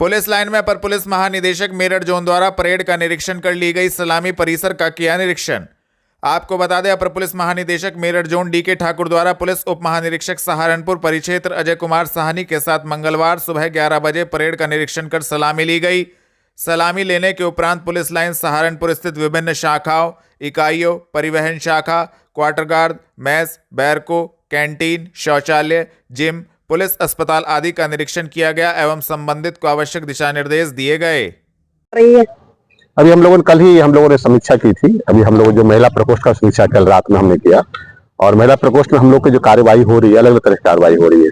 Police line में अपर police महानिदेशक Meerut zone द्वारा परेड का निरीक्षण कर ली गई सलामी परिसर का किया निरीक्षण। आपको बता दें, अपर पुलिस महानिदेशक मेरठ जोन डी के ठाकुर द्वारा पुलिस उप महानिरीक्षक सहारनपुर परिक्षेत्र अजय कुमार साहनी के साथ मंगलवार सुबह 11 बजे परेड का निरीक्षण कर सलामी ली गई। सलामी लेने के उपरांत पुलिस लाइन सहारनपुर स्थित विभिन्न शाखाओं, इकाइयों, परिवहन शाखा, क्वार्टर गार्ड, मेस, बैरको, कैंटीन, शौचालय, जिम, पुलिस अस्पताल आदि का निरीक्षण किया गया एवं संबंधित को आवश्यक दिशा निर्देश दिए गए। अभी हम लोगों ने कल ही ने समीक्षा की थी। अभी हम लोग जो महिला प्रकोष्ठ का समीक्षा कल रात में हमने किया और महिला प्रकोष्ठ में हम लोग की जो कार्यवाही हो रही है, अलग अलग तरह की कार्यवाही हो रही है।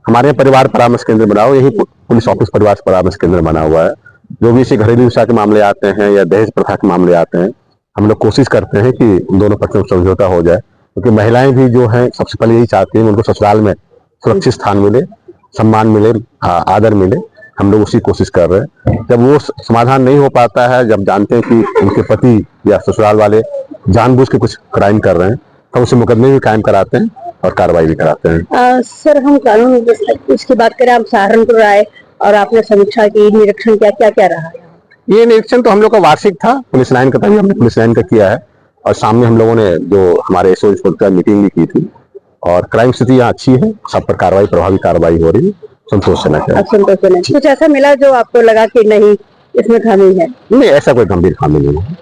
हमारे परिवार परामर्श केंद्र बना हुआ, यही पुलिस ऑफिस परिवार परामर्श केंद्र बना हुआ है। जो भी इसे घरेलू हिंसा के मामले आते हैं या दहेज प्रथा के मामले आते हैं, हम लोग कोशिश करते हैं कि उन दोनों पक्षों में समझौता हो जाए, क्योंकि महिलाएं भी जो है सबसे पहले यही चाहती हैं उनको ससुराल में सुरक्षित स्थान मिले, सम्मान मिले, आदर मिले। हम लोग उसी कोशिश कर रहे हैं। जब वो समाधान नहीं हो पाता है, जब जानते हैं कि उनके पति या ससुराल वाले जानबूझ के कुछ क्राइम कर रहे हैं, तो उसे मुकदमे भी कायम कराते हैं और कार्रवाई भी कराते हैं। सर, हम कानून इसकी बात करें, हम सहारनपुर आए और आपने समीक्षा की, निरीक्षण किया, क्या क्या रहा? ये निरीक्षण तो हम लोग का वार्षिक था, पुलिस लाइन का, तभी हमने पुलिस लाइन का किया है। और सामने हम लोगों ने जो हमारे एसओ इंस्पेक्टर मीटिंग भी की थी और क्राइम स्थिति यहाँ अच्छी है, सब पर कार्रवाई, प्रभावी कार्रवाई हो रही है, संतोषजनक है। कुछ ऐसा मिला जो आपको लगा कि नहीं इसमें खामी है? नहीं, ऐसा कोई गंभीर खामी नहीं है।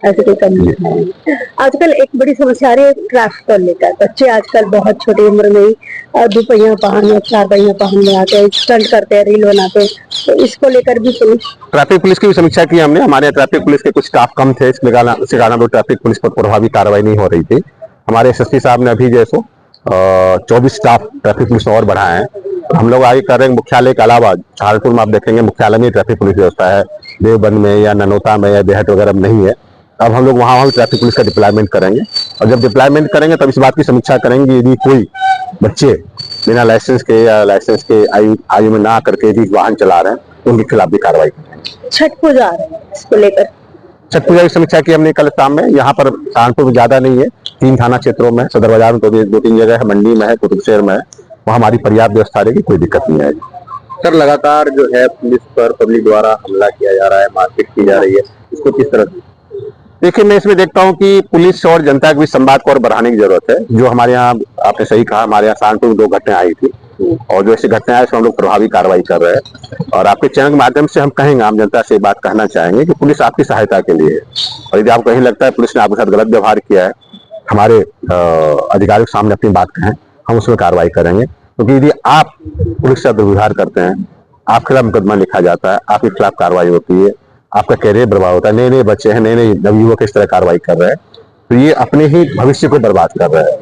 ऐसे कोई कमी नहीं है। आजकल एक बड़ी समस्या आ रही है ट्रैफिक को लेकर। बच्चे आजकल बहुत छोटी उम्र में ही दुपहिया वाहन या 4 पहिया वाहन में आते हैं, स्टंट करते हैं, रील बनाते हैं, तो इसको लेकर भी ट्रैफिक पुलिस की भी समीक्षा की हमने। हमारे यहाँ ट्रैफिक पुलिस के कुछ स्टाफ कम थे, इसके कारण ट्रैफिक पुलिस पर प्रभावी कार्रवाई नहीं हो रही थी। हमारे एसएसपी साहब ने अभी जैसो 24 स्टाफ ट्रैफिक पुलिस और बढ़ाए हैं। हम लोग आगे कर रहे हैं। मुख्यालय के अलावा सहारनपुर में आप देखेंगे मुख्यालय में ट्रैफिक पुलिस व्यवस्था है, देवबंद में या ननौता में या बेहट वगैरह में नहीं है। अब हम लोग वहाँ ट्रैफिक पुलिस का डिप्लॉयमेंट करेंगे और जब डिप्लॉयमेंट करेंगे तब इस बात की समीक्षा करेंगे, यदि कोई बच्चे बिना लाइसेंस के या लाइसेंस के आयु में ना करके यदि वाहन चला रहे हैं तो उनके खिलाफ भी कार्रवाई करेंगे। छठ पूजा आ रही है, इसको लेकर छठ पूजा की समीक्षा की हमने कल शाम में। यहाँ पर सहारनपुर में ज्यादा नहीं है, 3 थाना क्षेत्रों में, सदर बाजार में 2-3 जगह है, मंडी में है, कुतुबशहर में है, वहाँ हमारी पर्याप्त व्यवस्था रहेगी, कोई दिक्कत नहीं आएगी। सर, लगातार जो है पुलिस पर पब्लिक द्वारा हमला किया जा रहा है, मारपीट की जा रही है, इसको किस तरह से? देखिए, मैं इसमें देखता हूँ कि पुलिस और जनता के बीच संवाद को और बढ़ाने की जरूरत है। जो हमारे यहाँ, आपने सही कहा, हमारे यहाँ सहारनपुर में 2 घटनाएं आई थी और जो ऐसी घटनाएं आई उसमें हम लोग प्रभावी कार्रवाई कर रहे हैं। और आपके चैनल के माध्यम से हम कहेंगे, आम जनता से बात कहना चाहेंगे कि पुलिस आपकी सहायता के लिए है और यदि आपको कहीं लगता है पुलिस ने आपके साथ गलत व्यवहार किया है, हमारे अधिकारियों के सामने अपनी बात कहें, हम उसमें कार्रवाई करेंगे। क्योंकि यदि आप पुलिस से दुर्व्यवहार करते हैं, आपके खिलाफ मुकदमा लिखा जाता है, आपके खिलाफ कार्रवाई होती है, आपका कैरियर बर्बाद होता है। नए नए बच्चे हैं, नए नए नवयुवक इस तरह कार्रवाई कर रहे हैं, तो ये अपने ही भविष्य को बर्बाद कर रहे हैं।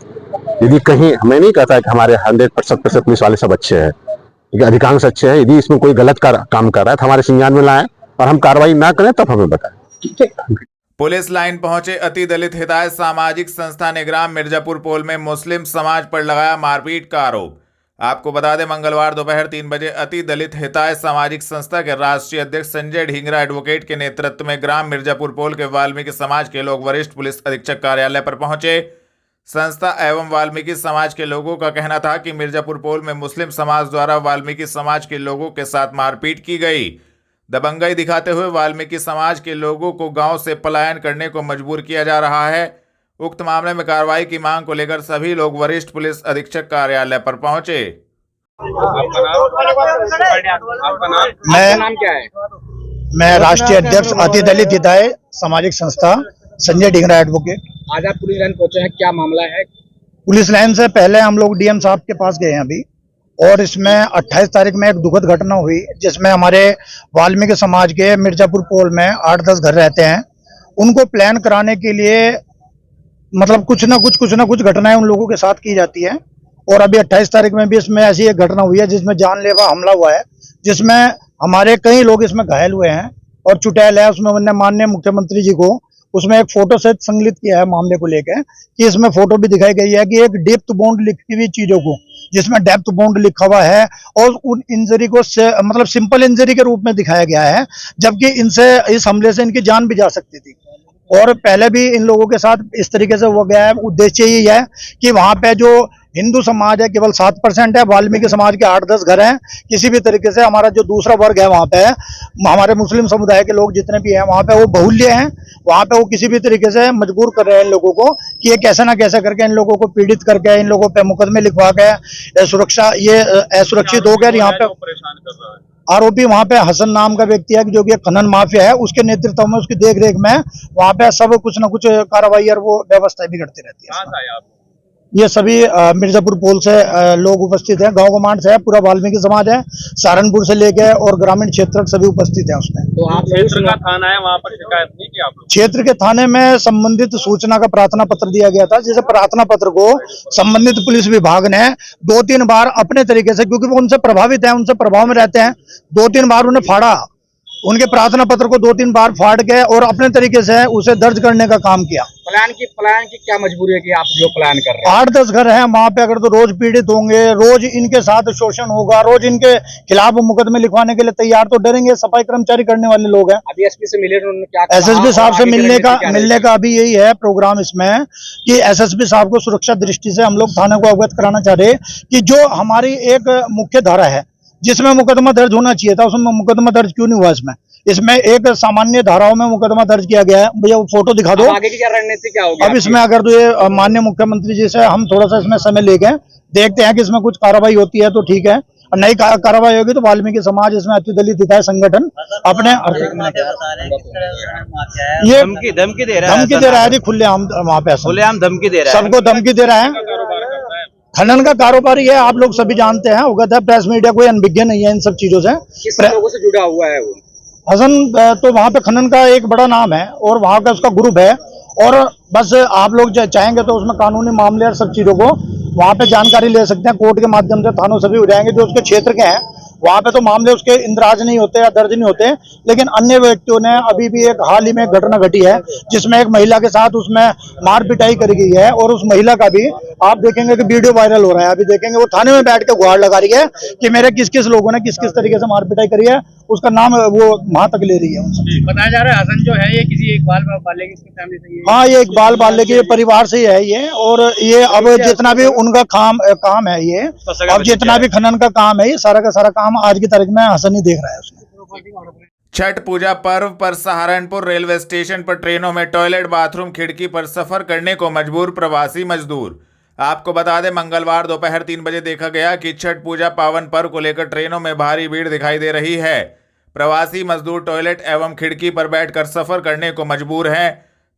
यदि कहीं, हमें नहीं कहता कि हमारे 100% पुलिस वाले सब अच्छे हैं, लेकिन अधिकांश अच्छे हैं। यदि इसमें कोई गलत काम कर रहा है तो हमारे संज्ञान में लाएं और हम कार्रवाई ना करें तब हमें बताएं। पुलिस लाइन पहुंचे अति दलित हिताय सामाजिक संस्था ने ग्राम मिर्जापुर पोल में मुस्लिम समाज पर लगाया मारपीट का आरोप। आपको बता दें, मंगलवार दोपहर 3 बजे अति दलित हिताय सामाजिक संस्था के राष्ट्रीय अध्यक्ष संजय ढींगरा एडवोकेट के नेतृत्व में ग्राम मिर्जापुर पोल के वाल्मीकि समाज के लोग वरिष्ठ पुलिस अधीक्षक कार्यालय पर पहुंचे। संस्था एवं वाल्मीकि समाज के लोगों का कहना था कि मिर्जापुर पोल में मुस्लिम समाज द्वारा वाल्मीकि समाज के लोगों के साथ मारपीट की गई। दबंगई दिखाते हुए वाल्मीकि समाज के लोगों को गांव से पलायन करने को मजबूर किया जा रहा है। उक्त मामले में कार्रवाई की मांग को लेकर सभी लोग वरिष्ठ पुलिस अधीक्षक कार्यालय पर पहुंचे। आपका नाम क्या है? मैं राष्ट्रीय अध्यक्ष अति दलित हिताय सामाजिक संस्था संजय ढींगरा एडवोकेट। आज आप पुलिस लाइन पहुंचे हैं, क्या मामला है? पुलिस लाइन से पहले हम लोग डीएम साहब के पास गए हैं अभी, और इसमें 28 तारीख में एक दुखद घटना हुई जिसमें हमारे वाल्मीकि समाज के मिर्जापुर पोल में 8-10 घर रहते हैं। उनको प्लान कराने के लिए मतलब कुछ ना कुछ घटनाएं उन लोगों के साथ की जाती है। और अभी 28 तारीख में भी इसमें ऐसी एक घटना हुई है जिसमें जानलेवा हमला हुआ है, जिसमें हमारे कई लोग इसमें घायल हुए हैं और चुटैल है। उसमें उन्होंने माननीय मुख्यमंत्री जी को उसमें एक फोटो से संकलित किया है मामले को लेकर, कि इसमें फोटो भी दिखाई गई है कि एक डेप्थ बॉन्ड लिखी हुई चीजों को, जिसमें डेप्थ बॉन्ड लिखा हुआ है और उन इंजरी को मतलब सिंपल इंजरी के रूप में दिखाया गया है, जबकि इनसे इस हमले से इनकी जान भी जा सकती थी। और पहले भी इन लोगों के साथ इस तरीके से हो गया है। उद्देश्य यही है कि वहां पे जो हिंदू समाज है केवल 7% है, वाल्मीकि समाज के 8-10 घर हैं। किसी भी तरीके से हमारा जो दूसरा वर्ग है वहाँ पे हमारे मुस्लिम समुदाय के लोग जितने भी हैं वहाँ पे वो बहुल्य हैं। वहाँ पे वो किसी भी तरीके से मजबूर कर रहे हैं इन लोगों को कि ये कैसे ना कैसे करके इन लोगों को पीड़ित करके इन लोगों पे मुकदमे लिखवा के सुरक्षा ये असुरक्षित हो गए। यहाँ पे आरोपी वहाँ पे हसन नाम का व्यक्ति है जो कि खनन माफिया है, उसके नेतृत्व में उसकी देख रेख में वहाँ पे सब कुछ न कुछ कार्रवाई और वो व्यवस्था भी करती रहती है। ये सभी मिर्जापुर पोल से लोग उपस्थित हैं, गांव कमांड से है, पूरा वाल्मीकि समाज है, सहारनपुर से लेके और ग्रामीण क्षेत्र सभी उपस्थित हैं उसमें। तो आप क्षेत्र का थाना है, वहाँ पर शिकायत नहीं की आप लोग? क्षेत्र के थाने में संबंधित सूचना का प्रार्थना पत्र दिया गया था, जिसे प्रार्थना पत्र को संबंधित पुलिस विभाग ने 2-3 बार अपने तरीके से, क्योंकि वो उनसे प्रभावित हैं, उनसे प्रभाव में रहते हैं, 2-3 बार उन्हें फाड़ा, उनके प्रार्थना पत्र को 2-3 बार फाड़ के और अपने तरीके से उसे दर्ज करने का काम किया। प्लान की क्या मजबूरी है कि आप जो प्लान कर रहे हैं? 8-10 घर हैं वहाँ पे, अगर तो रोज पीड़ित होंगे, रोज इनके साथ शोषण होगा, रोज इनके खिलाफ मुकदमे लिखवाने के लिए तैयार तो डरेंगे। सफाई कर्मचारी करने वाले लोग हैं। अभी एसपी से मिले, उन्होंने क्या कहा? एसएसपी साहब से मिलने मिलने का अभी यही है प्रोग्राम इसमें कि एसएसपी साहब को सुरक्षा दृष्टि से हम लोग थाने को अवगत कराना चाह रहे कि जो हमारी एक मुख्य धारा है जिसमें मुकदमा दर्ज होना चाहिए था, उसमें मुकदमा दर्ज क्यों नहीं हुआ? इसमें एक सामान्य धाराओं में मुकदमा दर्ज किया गया है। भैया वो फोटो दिखा दो। आगे की क्या रणनीति क्या होगी? अब इसमें अगर तो ये माननीय मुख्यमंत्री जी से हम थोड़ा सा इसमें समय लेके देखते हैं कि इसमें कुछ कार्रवाई होती है तो ठीक है, और नई कार्रवाई होगी तो वाल्मीकि समाज इसमें अतिदलित हिताय संगठन अपने ये धमकी दे रहा है जी, खुलेआम वहाँ पे खुलेआम धमकी दे रहा है, सबको धमकी दे रहा है। खनन का कारोबारी है, आप लोग सभी जानते हैं, अवगत है, प्रेस मीडिया कोई अनभिज्ञ नहीं है इन सब चीजों से। किस लोगों से जुड़ा हुआ है वो? हसन तो वहाँ पे खनन का एक बड़ा नाम है और वहाँ का उसका ग्रुप है, और बस आप लोग चाहेंगे तो उसमें कानूनी मामले और सब चीजों को वहाँ पे जानकारी ले सकते हैं, कोर्ट के माध्यम से थानों से भी हो जाएंगे जो उसके क्षेत्र के हैं। वहाँ पे तो मामले उसके इंदराज नहीं होते या दर्ज नहीं होते, लेकिन अन्य व्यक्तियों ने अभी भी एक हाल ही में घटना घटी है जिसमें एक महिला के साथ उसमें मार पिटाई करी गई है, और उस महिला का भी आप देखेंगे कि वीडियो वायरल हो रहा है। अभी देखेंगे वो थाने में बैठ के गुहार लगा रही है कि मेरे किस किस लोगों ने किस किस तरीके से मार पिटाई करी है, उसका नाम वो वहां तक ले रही है उनसे। बताया जा रहा है हसन जो है ये किसी इकबाल बाले की फैमिली से ही है। हाँ, ये इकबाल बाले के परिवार से ही है ये, और ये अब जितना भी उनका काम है ये, अब जितना भी खनन का काम है ये सारा का सारा काम आज की तारीख में हसन ही देख रहा है उसमें। छठ पूजा पर्व पर सहारनपुर रेलवे स्टेशन पर ट्रेनों में टॉयलेट बाथरूम खिड़की पर सफर करने को मजबूर प्रवासी मजदूर। आपको बता दें, मंगलवार दोपहर 3 बजे देखा गया कि छठ पूजा पावन पर्व को लेकर ट्रेनों में भारी भीड़ दिखाई दे रही है। प्रवासी मजदूर टॉयलेट एवं खिड़की पर बैठकर सफर करने को मजबूर हैं।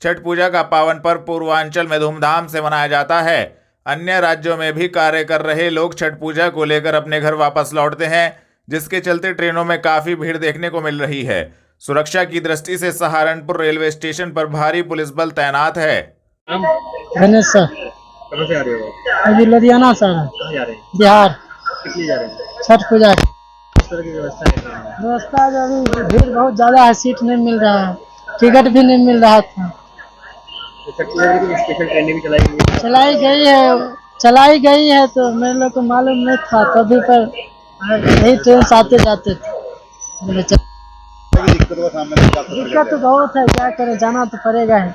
छठ पूजा का पावन पर्व पूर्वांचल में धूमधाम से मनाया जाता है। अन्य राज्यों में भी कार्य कर रहे लोग छठ पूजा को लेकर अपने घर वापस लौटते हैं, जिसके चलते ट्रेनों में काफी भीड़ देखने को मिल रही है। सुरक्षा की दृष्टि से सहारनपुर रेलवे स्टेशन पर भारी पुलिस बल तैनात है। गणेश सर, कहाँ से आ रहे हो? अभी लुधियाना सर, कहाँ जा रहे हैं? बिहार, किस लिए जा रहे हैं? छठ पूजा। किस तरह की व्यवस्था है? व्यवस्था जो अभी भीड़ बहुत ज्यादा है, सीट नहीं मिल रहा है, टिकट भी नहीं मिल रहा था। तो छठ पूजा की स्पेशल ट्रेनें भी चलाई गई है तो मेरे लोग को मालूम नहीं था, तभी पर यही ट्रेन से आते जाते थे। दिक्कत तो बहुत है, क्या करें, जाना तो पड़ेगा है।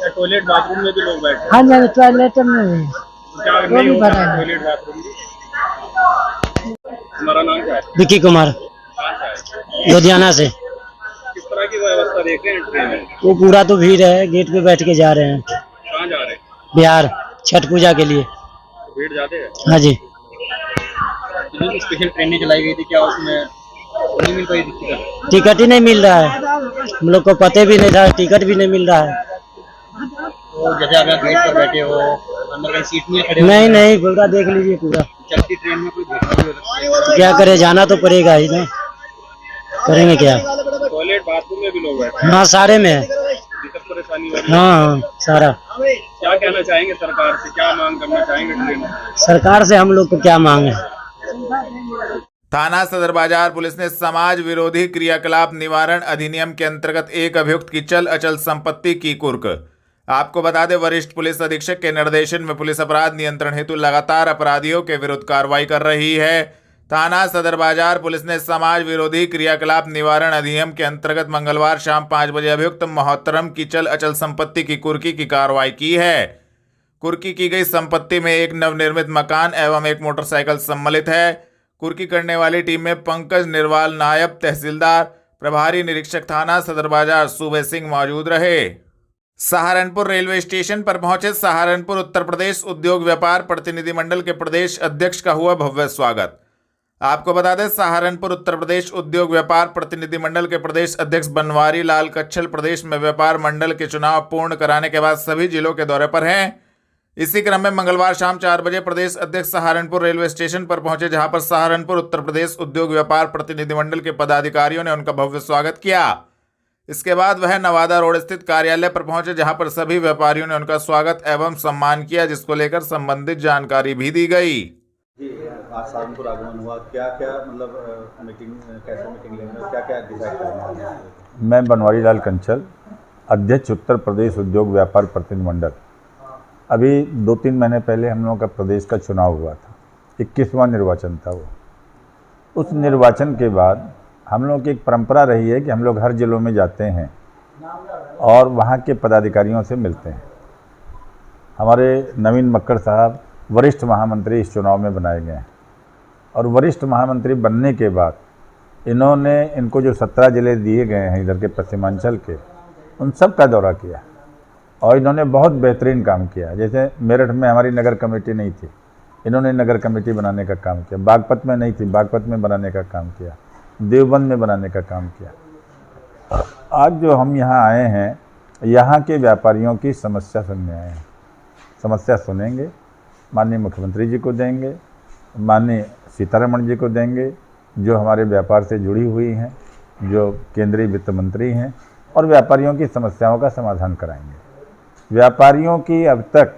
टॉयलेट बाथरूम में भी लोग बैठे? हाँ जी, टॉयलेट में भी वो भी भरा है। टॉयलेट बाथरूम भी। तुम्हारा नाम क्या है? विकी कुमार, लुधियाना से। किस तरह की व्यवस्था देख रहे हैं ट्रेन में? वो पूरा तो भीड़ है, गेट पे बैठ के जा रहे हैं। कहाँ जा रहे हैं? बिहार, छठ पूजा के लिए। तो भीड़ ज्यादा है? हाँ जी। स्पेशल ट्रेनें चलाई गई थी, क्या उसमें नहीं मिल पाई थी? टिकट ही नहीं मिल रहा है, हम लोग को पते भी नहीं था, टिकट भी नहीं मिल रहा है। तो जैसे आप गेट पर बैठे हो, अंदर कहीं सीट में खड़े हो? नहीं, पूरा देख लीजिए, पूरा। चलती ट्रेन में कोई घटना भी हो सकती है? तो क्या करे, जाना तो पड़ेगा ही ना, करेंगे क्या। टॉयलेट बाथरूम में भी लोग बैठे हैं? हाँ, सारे में है। दिक्कत परेशानी हो रही है? हाँ, सारा। क्या कहना चाहेंगे सरकार से, क्या मांग करना चाहेंगे ट्रेन में? सरकार से हम लोग को क्या मांग है। थाना सदर बाजार पुलिस ने समाज विरोधी क्रियाकलाप निवारण अधिनियम के अंतर्गत एक अभियुक्त की चल अचल संपत्ति की कुर्क। आपको बता दें, वरिष्ठ पुलिस अधीक्षक के निर्देशन में पुलिस अपराध नियंत्रण हेतु लगातार अपराधियों के विरुद्ध कार्रवाई कर रही है। थाना सदर बाजार पुलिस ने समाज विरोधी क्रियाकलाप निवारण अधिनियम के अंतर्गत मंगलवार शाम 5 बजे अभियुक्त मोहतरम की चल अचल संपत्ति की कुर्की की कार्रवाई की है। कुर्की की गई संपत्ति में एक नवनिर्मित मकान एवं एक मोटरसाइकिल सम्मिलित है। कुर्की करने वाली टीम में पंकज निर्वाल नायब तहसीलदार, प्रभारी निरीक्षक थाना सदर बाजार सूबे सिंह मौजूद रहे। सहारनपुर रेलवे स्टेशन पर पहुंचे सहारनपुर उत्तर प्रदेश उद्योग व्यापार प्रतिनिधिमंडल के प्रदेश अध्यक्ष का हुआ भव्य स्वागत। आपको बता दें, सहारनपुर उत्तर प्रदेश उद्योग व्यापार प्रतिनिधिमंडल के प्रदेश अध्यक्ष बनवारी लाल कच्छल प्रदेश में व्यापार मंडल के चुनाव पूर्ण कराने के बाद सभी जिलों के दौरे पर हैं। इसी क्रम में मंगलवार शाम 4 बजे प्रदेश अध्यक्ष सहारनपुर रेलवे स्टेशन पर पहुंचे, जहां पर सहारनपुर उत्तर प्रदेश उद्योग व्यापार प्रतिनिधिमंडल के पदाधिकारियों ने उनका भव्य स्वागत किया। इसके बाद वह नवादा रोड स्थित कार्यालय पर पहुंचे, जहां पर सभी व्यापारियों ने उनका स्वागत एवं सम्मान किया, जिसको लेकर संबंधित जानकारी भी दी गई। आज सहारनपुर आगमन हुआ, क्या क्या मतलब मीटिंग, कैसे मीटिंग लेंगे, क्या क्या डिसाइड करेंगे? मैं बनवारी लाल कंचल, अध्यक्ष उत्तर प्रदेश उद्योग व्यापार प्रतिनिधिमंडल। अभी 2-3 महीने पहले हम लोगों का प्रदेश का चुनाव हुआ था, 21वां निर्वाचन था वो। उस निर्वाचन के बाद हम लोगों की एक परंपरा रही है कि हम लोग हर जिलों में जाते हैं और वहाँ के पदाधिकारियों से मिलते हैं। हमारे नवीन मक्कड़ साहब वरिष्ठ महामंत्री इस चुनाव में बनाए गए हैं और वरिष्ठ महामंत्री बनने के बाद इनको जो 17 जिले दिए गए हैं इधर के पश्चिमांचल के, उन सब का दौरा किया और इन्होंने बहुत बेहतरीन काम किया। जैसे मेरठ में हमारी नगर कमेटी नहीं थी, इन्होंने नगर कमेटी बनाने का काम किया। बागपत में नहीं थी, बागपत में बनाने का काम किया। देवबंद में बनाने का काम किया। आज जो हम यहाँ आए हैं, यहाँ के व्यापारियों की समस्या सुनने आए हैं। समस्या सुनेंगे, माननीय मुख्यमंत्री जी को देंगे, माननीय सीतारमण जी को देंगे, जो हमारे व्यापार से जुड़ी हुई हैं, जो केंद्रीय वित्त मंत्री हैं, और व्यापारियों की समस्याओं का समाधान कराएंगे। व्यापारियों की अब तक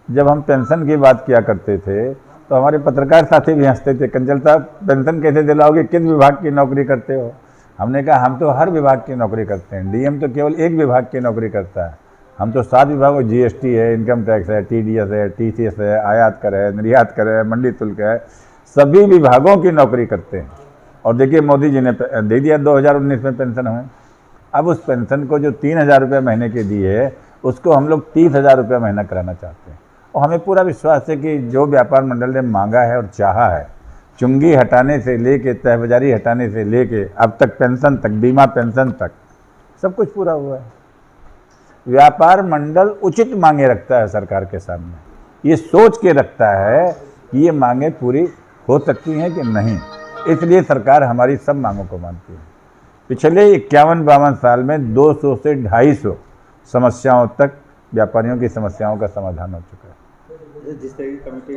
जब हम पेंशन की बात किया करते थे तो हमारे पत्रकार साथी भी हंसते थे, कंचल साहब पेंशन कैसे दिलाओगे, किस विभाग की नौकरी करते हो? हमने कहा हम तो हर विभाग की नौकरी करते हैं, डीएम तो केवल एक विभाग की नौकरी करता है, हम तो 7 विभागों, जीएसटी है, इनकम टैक्स है, टीडीएस है, टीसीएस है, आयात कर है, निर्यात कर है, मंडी शुल्क है, सभी विभागों की नौकरी करते हैं। और देखिए मोदी जी ने दे दिया 2019 में पेंशन हमें। अब उस पेंशन को जो 3,000 रुपये महीने के दिए, उसको हम लोग 30,000 रुपये महीना कराना चाहते हैं। और हमें पूरा विश्वास है कि जो व्यापार मंडल ने मांगा है और चाहा है, चुंगी हटाने से लेके तहबाजारी हटाने से लेके अब तक पेंशन तक, बीमा पेंशन तक, सब कुछ पूरा हुआ है। व्यापार मंडल उचित मांगे रखता है सरकार के सामने, ये सोच के रखता है कि ये मांगे पूरी हो सकती हैं कि नहीं, इसलिए सरकार हमारी सब मांगों को मानती है। पिछले 51-52 साल में 200 से 250 समस्याओं तक व्यापारियों की समस्याओं का समाधान हो चुका है। जिस तरह की कमेटी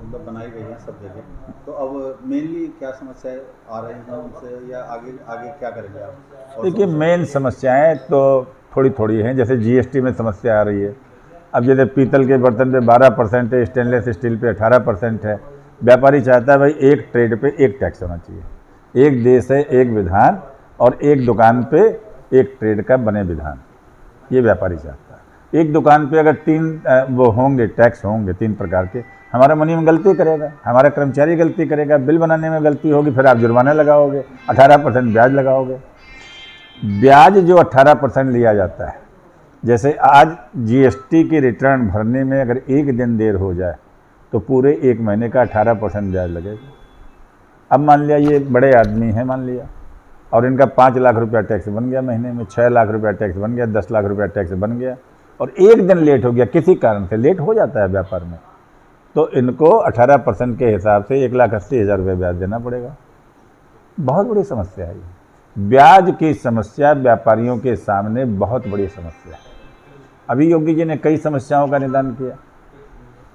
मतलब बनाई गई है सब जगह, तो अब मेनली क्या समस्याएं आ रही हैं उनसे, या आगे आगे क्या करेंगे आप? देखिए मेन समस्याएं तो थोड़ी थोड़ी हैं। जैसे जीएसटी में समस्या आ रही है। अब जैसे पीतल के बर्तन पे 12% है, स्टेनलेस स्टील पे 18% है। व्यापारी चाहता है भाई एक ट्रेड पे एक टैक्स होना चाहिए। एक देश है एक विधान, और एक दुकान पे एक ट्रेड का बने विधान, ये व्यापारी चाहता है। एक दुकान पे अगर 3 वो होंगे टैक्स होंगे 3 प्रकार के, हमारा मनी में गलती करेगा, हमारा कर्मचारी गलती करेगा, बिल बनाने में गलती होगी, फिर आप जुर्माना लगाओगे, 18% ब्याज लगाओगे। ब्याज जो 18% लिया जाता है, जैसे आज जीएसटी की रिटर्न भरने में अगर 1 दिन देर हो जाए तो पूरे 1 महीने का 18% ब्याज लगेगा। अब मान लिया ये बड़े आदमी हैं, मान लिया, और इनका 5 लाख रुपया टैक्स बन गया महीने में, 6 लाख रुपया टैक्स बन गया, 10 लाख रुपया टैक्स बन गया, और 1 दिन लेट हो गया, किसी कारण से लेट हो जाता है व्यापार में, तो इनको 18% के हिसाब से 1,80,000 रुपये ब्याज देना पड़ेगा। बहुत बड़ी समस्या है ये। ब्याज की समस्या व्यापारियों के सामने बहुत बड़ी समस्या है। अभी योगी जी ने कई समस्याओं का निदान किया।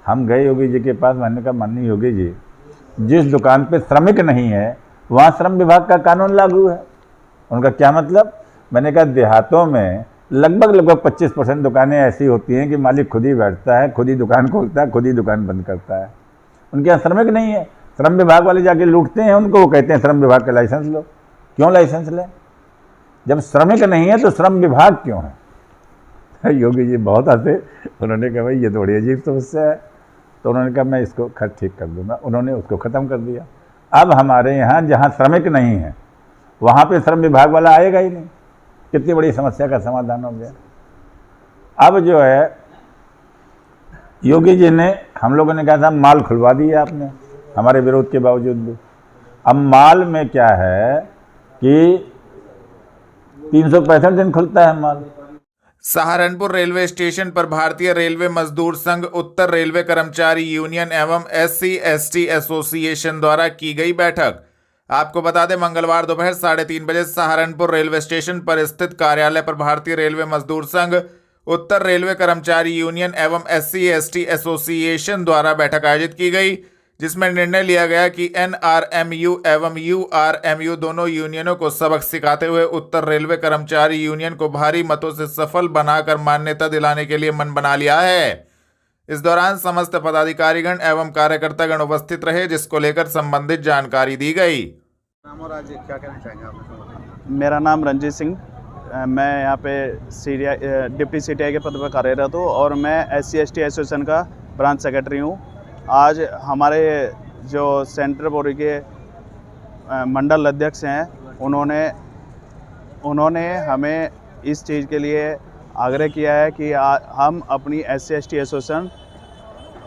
हम गए योगी जी के पास, मैंने कहा माननीय योगी जी, जिस दुकान पे श्रमिक नहीं है वहाँ श्रम विभाग का कानून लागू है। उनका क्या मतलब? मैंने कहा देहातों में लगभग 25% दुकानें ऐसी होती हैं कि मालिक खुद ही बैठता है, खुद ही दुकान खोलता है, खुद ही दुकान बंद करता है। उनके यहाँ श्रमिक नहीं है, श्रम विभाग वाले जाके लूटते हैं उनको, वो कहते हैं श्रम विभाग का लाइसेंस लो। क्यों लाइसेंस लें? जब श्रमिक नहीं है तो श्रम विभाग क्यों है? योगी जी बहुत हंसे। उन्होंने कहा भाई ये तो बड़ी अजीब समस्या है। तो उन्होंने कहा मैं इसको ठीक कर दूंगा। उन्होंने उसको ख़त्म कर दिया। अब हमारे यहाँ जहाँ श्रमिक नहीं है वहाँ पे श्रम विभाग वाला आएगा ही नहीं। कितनी बड़ी समस्या का समाधान हो गया। अब जो है योगी जी ने, हम लोगों ने कहा था माल खुलवा दी आपने, हमारे विरोध के बावजूद भी। अब माल में क्या है कि 365 दिन खुलता है माल। सहारनपुर रेलवे स्टेशन पर भारतीय रेलवे मजदूर संघ, उत्तर रेलवे कर्मचारी यूनियन एवं SC/ST एसोसिएशन द्वारा की गई बैठक। आपको बता दें, मंगलवार दोपहर 3:30 बजे सहारनपुर रेलवे स्टेशन पर स्थित कार्यालय पर भारतीय रेलवे मजदूर संघ, उत्तर रेलवे कर्मचारी यूनियन एवं SC/ST एसोसिएशन द्वारा बैठक आयोजित की गई, जिसमें निर्णय लिया गया कि NRMU एवं URMU दोनों यूनियनों को सबक सिखाते हुए उत्तर रेलवे कर्मचारी यूनियन को भारी मतों से सफल बनाकर मान्यता दिलाने के लिए मन बना लिया है। इस दौरान समस्त पदाधिकारीगण एवं कार्यकर्तागण उपस्थित रहे, जिसको लेकर संबंधित जानकारी दी गई। नाम और आज क्या कहना चाहेंगे आप? मेरा नाम रंजीत सिंह, मैं यहाँ पे डिप्टी CTI के पद पर कार्यरत हूँ और मैं SC/ST एसोसिएशन का ब्रांच सेक्रेटरी हूँ। आज हमारे जो सेंट्रल बॉडी के मंडल अध्यक्ष हैं, उन्होंने हमें इस चीज़ के लिए आग्रह किया है कि हम अपनी SC/ST एसोसिएशन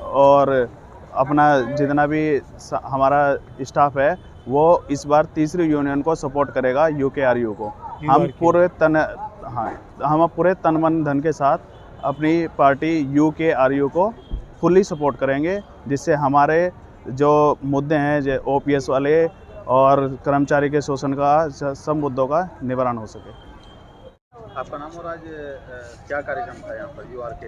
और अपना जितना भी हमारा स्टाफ है वो इस बार तीसरी यूनियन को सपोर्ट करेगा, UKRU को। हम पूरे तन मन धन के साथ अपनी पार्टी UKRU को फुल्ली सपोर्ट करेंगे, जिससे हमारे जो मुद्दे हैं जो OPS वाले और कर्मचारी के शोषण का सब मुद्दों का निवारण हो सके। आपका नाम और आज क्या कार्यक्रम था यहाँ पर URK?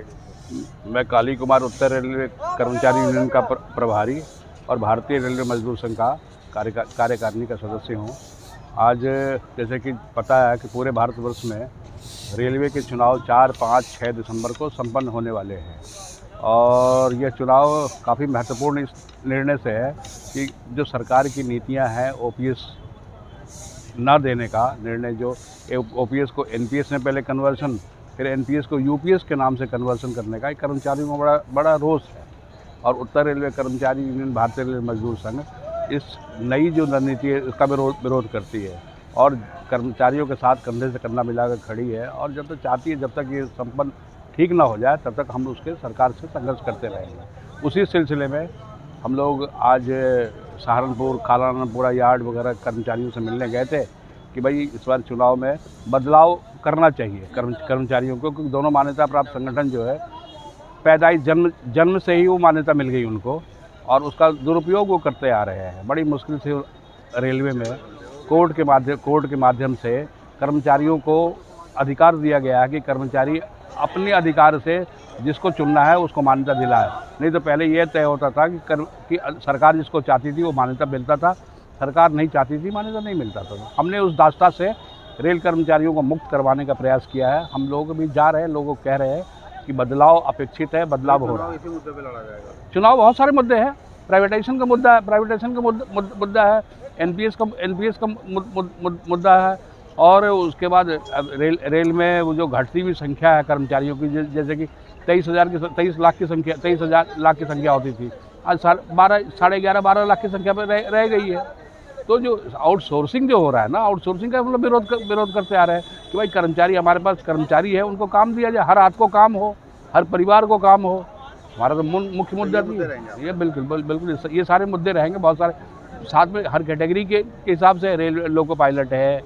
मैं काली कुमार, उत्तर रेलवे कर्मचारी यूनियन का प्रभारी और भारतीय रेलवे मजदूर संघ का कार्यकारिणी का सदस्य हूँ। आज जैसे कि पता है कि पूरे भारतवर्ष में रेलवे के चुनाव 4, 5, 6 दिसंबर को संपन्न होने वाले हैं और यह चुनाव काफ़ी महत्वपूर्ण इस निर्णय से है कि जो सरकार की नीतियां हैं OPS न देने का निर्णय, जो OPS को NPS में पहले कन्वर्सन, फिर NPS को UPS के नाम से कन्वर्सन करने का, कर्मचारियों में बड़ा रोष है। और उत्तर रेलवे कर्मचारी यूनियन, भारतीय रेलवे मजदूर संघ इस नई जो रणनीति है उसका विरोध करती है और कर्मचारियों के साथ कंधे से कंधा मिलाकर खड़ी है और जब तक चाहती है, जब तक ये संपन्न ठीक ना हो जाए तब तक हम उसके सरकार से संघर्ष करते रहेंगे। उसी सिलसिले में हम लोग आज सहारनपुर, कालानपुरा यार्ड वगैरह कर्मचारियों से मिलने गए थे कि भाई इस बार चुनाव में बदलाव करना चाहिए कर्मचारियों को, क्योंकि दोनों मान्यता प्राप्त संगठन जो है पैदाइश जन्म से ही वो मान्यता मिल गई उनको और उसका दुरुपयोग वो करते आ रहे हैं। बड़ी मुश्किल से रेलवे में कोर्ट के माध्यम से कर्मचारियों को अधिकार दिया गया है कि कर्मचारी अपने अधिकार से जिसको चुनना है उसको मान्यता दिलाए। नहीं तो पहले ये तय होता था कि सरकार जिसको चाहती थी वो मान्यता मिलता था, सरकार नहीं चाहती थी मान्यता नहीं मिलता था। हमने उस दास्ता से रेल कर्मचारियों को मुक्त करवाने का प्रयास किया है। हम लोग भी जा रहे हैं, लोगों को कह रहे हैं कि बदलाव अपेक्षित है, बदलाव हो रहा है। इसी मुद्दे पे लड़ा जाएगा। चुनाव बहुत सारे मुद्दे हैं, प्राइवेटाइजेशन का मुद्दा है, NPS का मुद्दा है और उसके बाद रेल में वो जो घटती हुई संख्या है कर्मचारियों की, जैसे कि 23 लाख की संख्या होती थी, आज 11.5-12 लाख की संख्या पर रह गई है। तो जो आउटसोर्सिंग जो हो रहा है ना, आउटसोर्सिंग का मतलब विरोध करते आ रहे हैं कि भाई कर्मचारी, हमारे पास कर्मचारी है, उनको काम दिया जाए, हर हाथ को काम हो, हर परिवार को काम हो। हमारा तो मुख्य मुद्दा ये बिल्कुल ये सारे मुद्दे रहेंगे, बहुत सारे साथ में हर कैटेगरी के हिसाब से। रेल लोको पायलट है,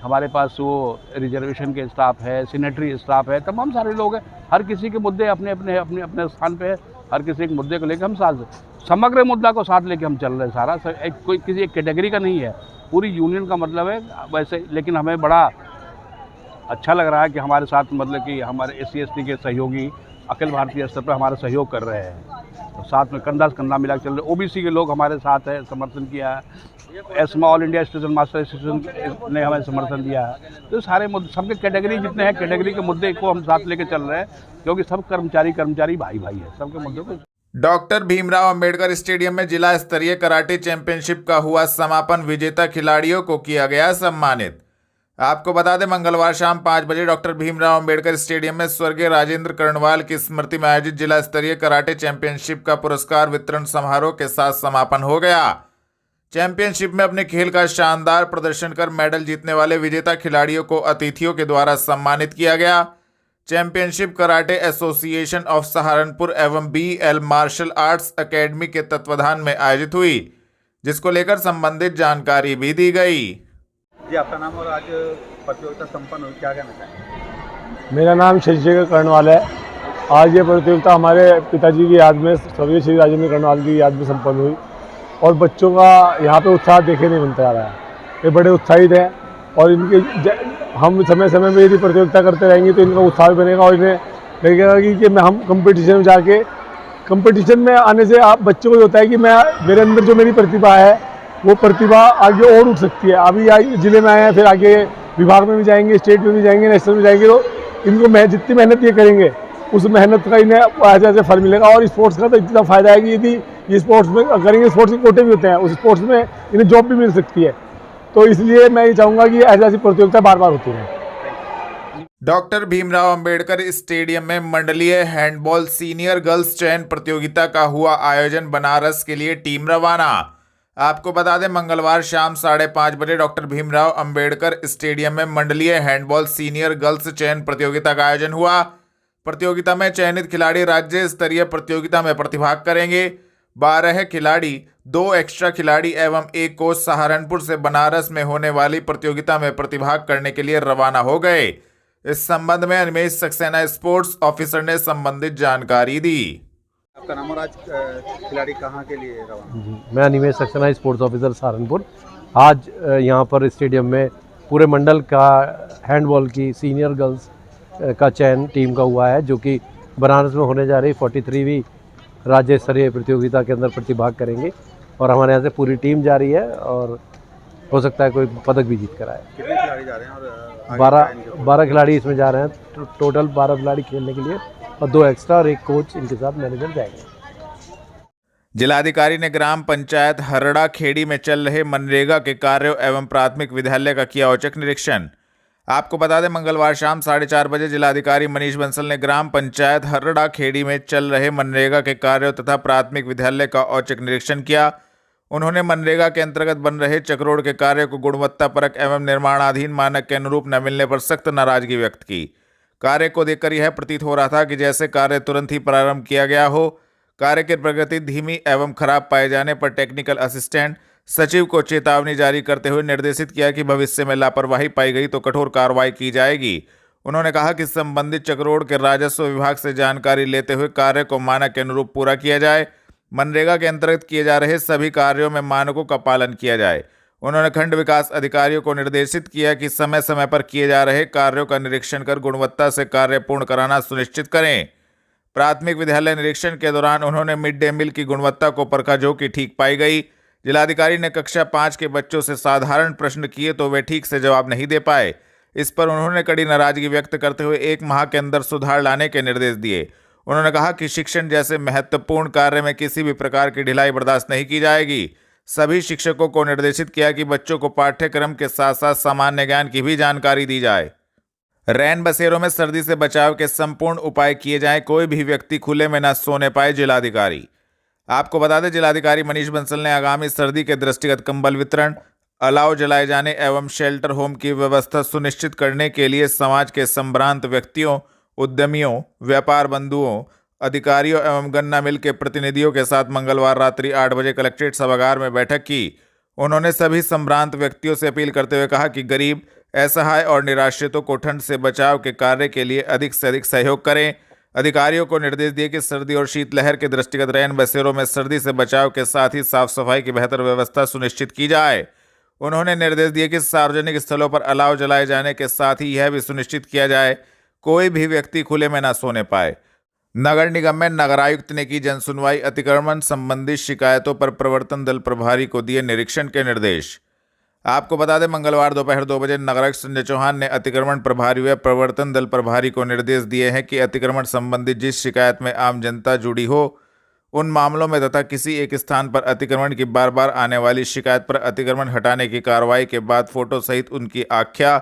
हमारे पास वो रिजर्वेशन के स्टाफ है, सैनिटरी स्टाफ है, तमाम सारे लोग हैं। हर किसी के मुद्दे अपने स्थान पे है, हर किसी के मुद्दे को लेकर हम साथ समग्र मुद्दा को साथ लेके हम चल रहे हैं। सारा किसी एक कैटेगरी का नहीं है, पूरी यूनियन का मतलब है वैसे। लेकिन हमें बड़ा अच्छा लग रहा है कि हमारे साथ मतलब कि हमारे SC/ST के सहयोगी अखिल भारतीय स्तर पर हमारा सहयोग कर रहे हैं और साथ में कंधा से कंधा मिला के चल रहे। OBC के लोग हमारे साथ है, समर्थन किया है। ESMA all India station master association ने हमें समर्थन दिया है। तो सारे मुद्दे, सबके कैटेगरी जितने हैं, कैटेगरी के मुद्दे को हम साथ लेके चल रहे हैं, क्योंकि सब कर्मचारी भाई है, सबके मुद्दों को। डॉक्टर भीमराव अंबेडकर स्टेडियम में जिला स्तरीय कराटे चैंपियनशिप का हुआ समापन। विजेता खिलाड़ियों को किया गया सम्मानित। आपको बता दें, मंगलवार शाम 5 बजे डॉक्टर भीमराव अंबेडकर स्टेडियम में स्वर्गीय राजेंद्र कर्णवाल की स्मृति में आयोजित जिला स्तरीय कराटे चैंपियनशिप का पुरस्कार वितरण समारोह के साथ समापन हो गया। चैंपियनशिप में अपने खेल का शानदार प्रदर्शन कर मेडल जीतने वाले विजेता खिलाड़ियों को अतिथियों के द्वारा सम्मानित किया गया। Championship karate association of Saharanpur एवं BL मार्शल आर्ट्स एकेडमी के तत्वाधान में आयोजित हुई, जिसको लेकर संबंधित जानकारी भी दी गई। जी, आपका नाम और आज प्रतियोगिता संपन्न हुई, क्या कहना चाहेंगे? मेरा नाम शशिशेखर कर्णवाल है। आज ये प्रतियोगिता हमारे पिताजी की याद में, स्वर्गीय श्री राजेंद्र कर्णवाल की याद में संपन्न हुई और बच्चों का यहाँ पे उत्साह देखे नहीं बनता आ रहा है। ये बड़े उत्साहित हैं और हम समय समय में यदि प्रतियोगिता करते रहेंगे तो इनका उत्साह भी बनेगा और इन्हें लगेगा कि हम कंपटीशन में जाके, कंपटीशन में आने से आप बच्चों को होता है कि मेरे अंदर जो मेरी प्रतिभा है वो प्रतिभा आगे और उठ सकती है। अभी जिले में आए हैं, फिर आगे विभाग में भी जाएंगे, स्टेट में भी जाएंगे, नेशनल में जाएंगे, तो इनको जितनी मेहनत ये करेंगे उस मेहनत का इन्हें ऐसे ऐसे फल मिलेगा। और स्पोर्ट्स का तो इतना फ़ायदा है कि यदि ये स्पोर्ट्स में करेंगे, स्पोर्ट्स के कोटे भी होते हैं, उस स्पोर्ट्स में इन्हें जॉब भी मिल सकती है। तो इसलिए मैं ये चाहूँगा कि ऐसी ऐसी प्रतियोगिता बार बार होती रहे। डॉक्टर भीमराव अंबेडकर स्टेडियम में मंडलीय हैंडबॉल सीनियर गर्ल्स चयन प्रतियोगिता का हुआ आयोजन। बनारस के लिए टीम रवाना। आपको बता दें, मंगलवार शाम 5:30 बजे डॉक्टर भीमराव अंबेडकर स्टेडियम में मंडलीय हैंडबॉल सीनियर गर्ल्स चयन प्रतियोगिता का आयोजन हुआ। प्रतियोगिता में चयनित खिलाड़ी राज्य स्तरीय प्रतियोगिता में प्रतिभाग करेंगे। 12 खिलाड़ी, 2 एक्स्ट्रा खिलाड़ी एवं 1 कोच सहारनपुर से बनारस में होने वाली प्रतियोगिता में प्रतिभाग करने के लिए रवाना हो गए। इस संबंध में अनिमेश सक्सेना स्पोर्ट्स ऑफिसर ने संबंधित जानकारी दी। आपका नाम और आज खिलाड़ी कहाँ के लिए रवाना? मैं अनिमेश सक्सेना स्पोर्ट्स ऑफिसर सहारनपुर। आज यहाँ पर स्टेडियम में पूरे मंडल का हैंडबॉल की सीनियर गर्ल्स का चयन टीम का हुआ है, जो कि बनारस में होने जा रही 43वीं राज्य स्तरीय प्रतियोगिता के अंदर प्रतिभाग करेंगे और हमारे यहाँ से पूरी टीम जा रही है और हो सकता है कोई पदक भी जीत कर आए। कितने खिलाड़ी जा रहे हैं और 12 खिलाड़ी इसमें जा रहे हैं। टोटल 12 खिलाड़ी खेलने के लिए और 2 एक्स्ट्रा और 1 कोच इनके साथ मैनेजर जाएंगे। जिलाधिकारी ने ग्राम पंचायत हरड़ा खेड़ी में चल रहे मनरेगा के कार्यों एवं प्राथमिक विद्यालय का किया औचक निरीक्षण। आपको बता दें, मंगलवार शाम 4:30 बजे जिलाधिकारी मनीष बंसल ने ग्राम पंचायत हरड़ा खेड़ी में चल रहे मनरेगा के कार्यों तथा प्राथमिक विद्यालय का औचक निरीक्षण किया। उन्होंने मनरेगा के अंतर्गत बन रहे चक्रोड़ के कार्य को गुणवत्तापरक एवं निर्माणाधीन मानक के अनुरूप न मिलने पर सख्त नाराजगी व्यक्त की। कार्य को देखकर यह प्रतीत हो रहा था कि जैसे कार्य तुरंत ही प्रारंभ किया गया हो। कार्य की प्रगति धीमी एवं खराब पाए जाने पर टेक्निकल असिस्टेंट सचिव को चेतावनी जारी करते हुए निर्देशित किया कि भविष्य में लापरवाही पाई गई तो कठोर कार्रवाई की जाएगी। उन्होंने कहा कि संबंधित चक्रोड़ के राजस्व विभाग से जानकारी लेते हुए कार्य को मानक के अनुरूप पूरा किया जाए। मनरेगा के अंतर्गत किए जा रहे सभी कार्यों में मानकों का पालन किया जाए। उन्होंने खंड विकास अधिकारियों को निर्देशित किया कि समय समय पर किए जा रहे कार्यों का निरीक्षण कर गुणवत्ता से कार्य पूर्ण कराना सुनिश्चित करें। प्राथमिक विद्यालय निरीक्षण के दौरान उन्होंने मिड डे मील की गुणवत्ता को परखा, जो कि ठीक पाई गई। जिलाधिकारी ने कक्षा 5 के बच्चों से साधारण प्रश्न किए तो वे ठीक से जवाब नहीं दे पाए। इस पर उन्होंने कड़ी नाराजगी व्यक्त करते हुए 1 माह के अंदर सुधार लाने के निर्देश दिए। उन्होंने कहा कि शिक्षण जैसे महत्वपूर्ण कार्य में किसी भी प्रकार की ढिलाई बर्दाश्त नहीं की जाएगी। सभी शिक्षकों को निर्देशित किया कि बच्चों को पाठ्यक्रम के साथ साथ सामान्य ज्ञान की भी जानकारी दी जाए। रैन बसेरों में सर्दी से बचाव के संपूर्ण उपाय किए जाएं, कोई भी व्यक्ति खुले में न सोने पाए। जिलाधिकारी, आपको बता दें, जिलाधिकारी मनीष बंसल ने आगामी सर्दी के दृष्टिगत कंबल वितरण, अलाव जलाए जाने एवं शेल्टर होम की व्यवस्था सुनिश्चित करने के लिए समाज के संभ्रांत व्यक्तियों, उद्यमियों, व्यापार बंधुओं, अधिकारियों एवं गन्ना मिल के प्रतिनिधियों के साथ मंगलवार रात्रि 8 बजे कलेक्ट्रेट सभागार में बैठक की। उन्होंने सभी संभ्रांत व्यक्तियों से अपील करते हुए कहा कि गरीब, असहाय और निराश्रितों को ठंड से बचाव के कार्य के लिए अधिक से अधिक सहयोग करें। अधिकारियों को निर्देश दिए कि सर्दी और शीतलहर के दृष्टिगत रैन बसेरों में सर्दी से बचाव के साथ ही साफ सफाई की बेहतर व्यवस्था सुनिश्चित की जाए। उन्होंने निर्देश दिए कि सार्वजनिक स्थलों पर अलाव जलाए जाने के साथ ही यह भी सुनिश्चित किया जाए कोई भी व्यक्ति खुले में न सोने पाए। नगर निगम में नगरायुक्त ने की जनसुनवाई, अतिक्रमण संबंधी शिकायतों पर प्रवर्तन दल प्रभारी को दिए निरीक्षण के निर्देश। आपको बता दें, मंगलवार दोपहर 2 बजे नगरायुक्त संजय चौहान ने अतिक्रमण प्रभारी व प्रवर्तन दल प्रभारी को निर्देश दिए हैं कि अतिक्रमण संबंधी जिस शिकायत में आम जनता जुड़ी हो उन मामलों में तथा किसी एक स्थान पर अतिक्रमण की बार बार आने वाली शिकायत पर अतिक्रमण हटाने की कार्रवाई के बाद फोटो सहित उनकी आख्या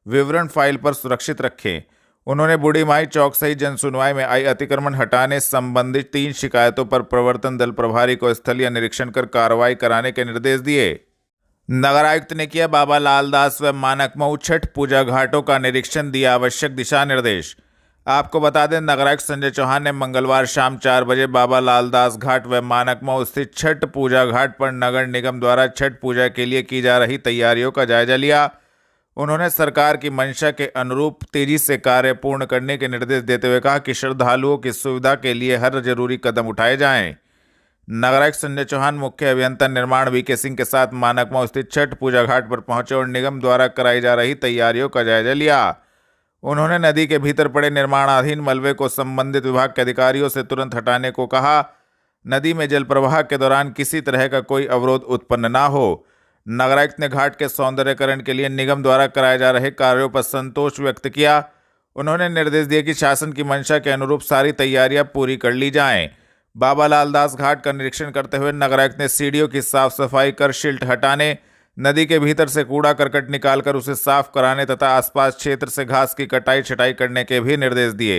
विवरण फाइल पर सुरक्षित रखें। उन्होंने बूढ़ी माई चौक सहित जनसुनवाई में आई अतिक्रमण हटाने संबंधित 3 शिकायतों पर प्रवर्तन दल प्रभारी को स्थलीय निरीक्षण कर कार्रवाई कराने के निर्देश दिए। नगर आयुक्त ने किया बाबा लालदास व मानक मऊ छठ पूजा घाटों का निरीक्षण, दिया आवश्यक दिशा निर्देश। आपको बता दें, नगर आयुक्त संजय चौहान ने मंगलवार शाम 4 बजे बाबा लालदास घाट व मानकमऊ स्थित छठ पूजा घाट पर नगर निगम द्वारा छठ पूजा के लिए की जा रही तैयारियों का जायजा लिया। उन्होंने सरकार की मंशा के अनुरूप तेजी से कार्य पूर्ण करने के निर्देश देते हुए कहा कि श्रद्धालुओं की सुविधा के लिए हर जरूरी कदम उठाए जाएं। नगर आयुक्त संजय चौहान मुख्य अभियंता निर्माण वीके सिंह के साथ मानकमऊ स्थित छठ पूजा घाट पर पहुंचे और निगम द्वारा कराई जा रही तैयारियों का जायजा लिया। उन्होंने नदी के भीतर पड़े निर्माणाधीन मलबे को संबंधित विभाग के अधिकारियों से तुरंत हटाने को कहा। नदी में जल प्रवाह के दौरान किसी तरह का कोई अवरोध उत्पन्न ना हो। नगर आयुक्त ने घाट के सौंदर्यकरण के लिए निगम द्वारा कराए जा रहे कार्यों पर संतोष व्यक्त किया। उन्होंने निर्देश दिए कि शासन की मंशा के अनुरूप सारी तैयारियां पूरी कर ली जाएं। बाबा लालदास घाट का निरीक्षण करते हुए नगर आयुक्त ने सीढ़ियों की साफ सफाई कर शिल्ट हटाने, नदी के भीतर से कूड़ा करकट निकालकर उसे साफ कराने तथा आसपास क्षेत्र से घास की कटाई छटाई करने के भी निर्देश दिए।